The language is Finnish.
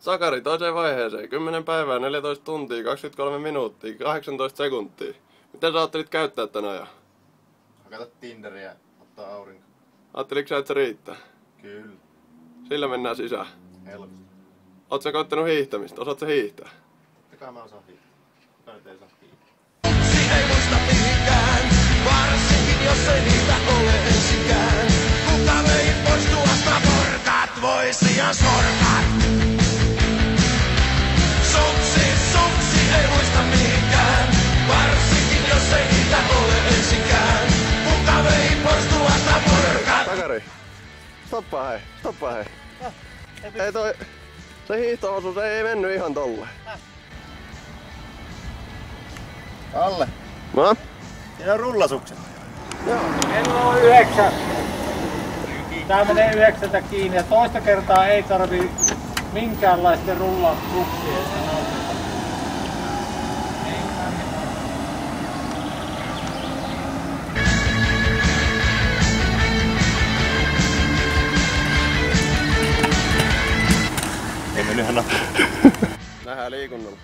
Sakari toiseen vaiheeseen. 10 päivää, 14 tuntia, 23 minuuttia, 18 sekuntia. Miten sä ajattelit käyttää tän ajan? Hakata Tinderiä, ottaa aurinko. Ajatteliko sä, että se riittää? Kyllä. Sillä mennään sisään. Helposti. Oot sä koittanut hiihtämistä? Osaat sä hiihtää? Tottakai mä osaan hiihtää. Kuka nyt ei saa hiihtää? Ei muista mihinkään, varsinkin jos ei niitä ole ensikään. Kuka vei pois tuosta porkat, voisi ja sorkat. Suksi ei muista mihinkään, varsinkin jos ei niitä ole ensikään. Kuka vei pois tuosta porkat. Sakari, stoppa hei. Ei toi, se hiihto-osuus ei mennyt ihan tolleen. Alle. No? Siinä on rullasukset. Joo. Kello on 9. Tää menee 9 kiinni ja toista kertaa ei tarvii minkäänlaista rullauksia. Ei mennyt ihan nappiin. Nähdään liikunnalla.